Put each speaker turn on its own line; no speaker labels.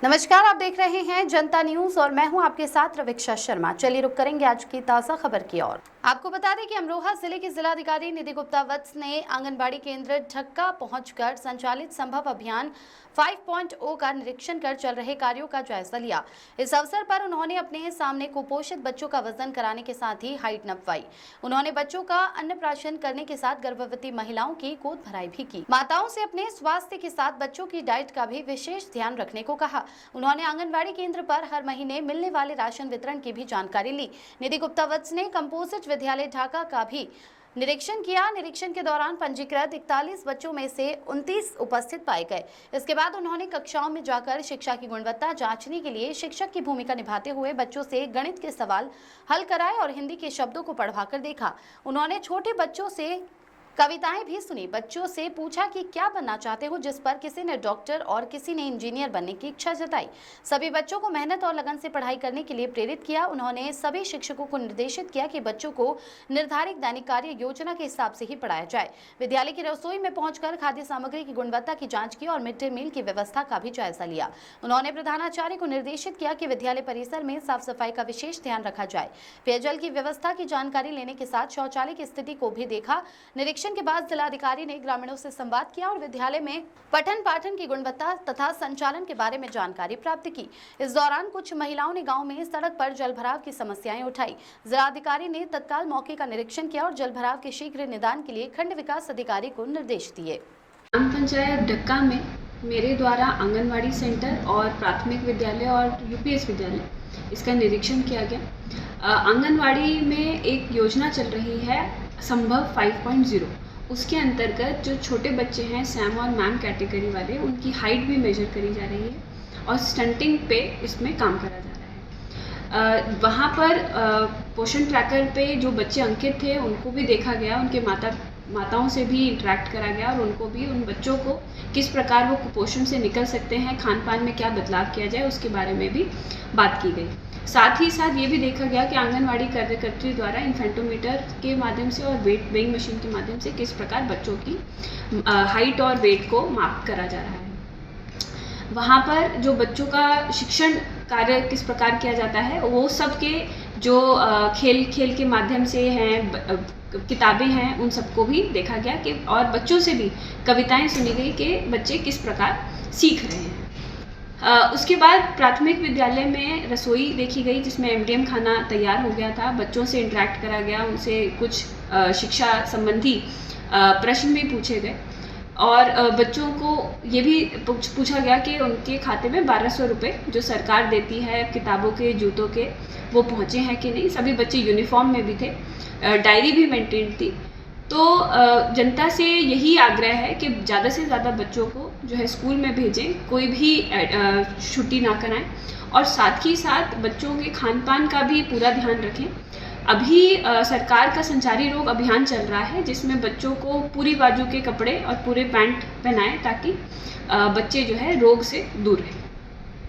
नमस्कार, आप देख रहे हैं जनता न्यूज और मैं हूं आपके साथ रवीक्षा शर्मा। चलिए रुक करेंगे आज की ताज़ा खबर की ओर। आपको बता दें कि अमरोहा जिले के जिलाधिकारी निधि गुप्ता वत्स ने आंगनबाड़ी केंद्र ढक्का पहुंचकर संचालित संभव अभियान 5.0 का निरीक्षण कर चल रहे कार्यों का जायजा लिया। इस अवसर पर उन्होंने अपने सामने कुपोषित बच्चों का वजन कराने के साथ ही हाइट नपवाई। उन्होंने बच्चों का अन्नप्राशन करने के साथ गर्भवती महिलाओं की गोद भराई भी की। माताओं से अपने स्वास्थ्य के साथ बच्चों की डाइट का भी विशेष ध्यान रखने को कहा। उन्होंने आंगनबाड़ी केंद्र पर हर महीने मिलने वाले राशन वितरण की भी जानकारी ली। निधि गुप्ता वत्स ने कंपोजिट विद्यालय ढाका का भी निरीक्षण किया। निरीक्षण के दौरान पंजीकृत 41 बच्चों में से 29 उपस्थित पाए गए। इसके बाद उन्होंने कक्षाओं में जाकर शिक्षा की गुणवत्ता जांचने के लिए शिक्षक की भूमिका निभाते हुए बच्चों से गणित के सवाल हल कराए और हिंदी के शब्दों को पढ़वाकर देखा। उन्होंने छोटे बच्चों से कविताएं भी सुनी। बच्चों से पूछा कि क्या बनना चाहते हो, जिस पर किसी ने डॉक्टर और किसी ने इंजीनियर बनने की इच्छा जताई। सभी बच्चों को मेहनत और लगन से पढ़ाई करने के लिए प्रेरित किया। उन्होंने सभी शिक्षकों को निर्देशित किया कि बच्चों को निर्धारित दैनिक कार्य योजना के हिसाब से ही पढ़ाया जाए। विद्यालय की रसोई में पहुंचकर खाद्य सामग्री की गुणवत्ता की जाँच की और मिड डे मील की व्यवस्था का भी जायजा लिया। उन्होंने प्रधानाचार्य को निर्देशित किया कि विद्यालय परिसर में साफ सफाई का विशेष ध्यान रखा जाए। पेयजल की व्यवस्था की जानकारी लेने के साथ शौचालय की स्थिति को भी देखा। निरीक्षण के बाद जिलाधिकारी ने ग्रामीणों से संवाद किया और विद्यालय में पठन पाठन की गुणवत्ता तथा संचालन के बारे में जानकारी प्राप्त की। इस दौरान कुछ महिलाओं ने गांव में सड़क पर जलभराव की समस्याएं उठाई। जिलाधिकारी ने तत्काल मौके का निरीक्षण किया और जलभराव के शीघ्र निदान के लिए खंड विकास अधिकारी को निर्देश दिए।
ग्राम पंचायत ढक्का में मेरे द्वारा आंगनवाड़ी सेंटर और प्राथमिक विद्यालय और यूपीएस विद्यालय इसका निरीक्षण किया गया। आंगनवाड़ी में एक योजना चल रही है संभव 5.0। उसके अंतर्गत जो छोटे बच्चे हैं सैम और मैम कैटेगरी वाले, उनकी हाइट भी मेजर करी जा रही है और स्टंटिंग पे इसमें काम करा जा रहा है। वहाँ पर पोषण ट्रैकर पे जो बच्चे अंकित थे उनको भी देखा गया, उनके माताओं से भी इंटरेक्ट करा गया और उनको भी उन बच्चों को किस प्रकार वो कुपोषण से निकल सकते हैं, खान पान में क्या बदलाव किया जाए उसके बारे में भी बात की गई। साथ ही साथ ये भी देखा गया कि आंगनवाड़ी कार्यकर्त्री द्वारा इन्फेंटोमीटर के माध्यम से और वेट वेइंग मशीन के माध्यम से किस प्रकार बच्चों की हाइट और वेट को माप करा जा रहा है। वहाँ पर जो बच्चों का शिक्षण कार्य किस प्रकार किया जाता है वो सब के जो खेल के माध्यम से हैं, किताबें हैं, उन सबको भी देखा गया कि और बच्चों से भी कविताएं सुनी गई कि बच्चे किस प्रकार सीख रहे हैं। उसके बाद प्राथमिक विद्यालय में रसोई देखी गई जिसमें एमडीएम खाना तैयार हो गया था। बच्चों से इंटरेक्ट करा गया, उनसे कुछ शिक्षा संबंधी प्रश्न भी पूछे गए और बच्चों को ये भी पूछा गया कि उनके खाते में 1200 रुपये जो सरकार देती है किताबों के, जूतों के, वो पहुँचे हैं कि नहीं। सभी बच्चे यूनिफॉर्म में भी थे, डायरी भी मेंटेन थी। तो जनता से यही आग्रह है कि ज़्यादा से ज़्यादा बच्चों को जो है स्कूल में भेजें, कोई भी छुट्टी ना कराएं और साथ ही साथ बच्चों के खान पान का भी पूरा ध्यान रखें। अभी सरकार का संचारी रोग अभियान चल रहा है जिसमें बच्चों को पूरी बाजू के कपड़े और पूरे पैंट पहनाएं ताकि बच्चे जो है रोग से दूर रहें।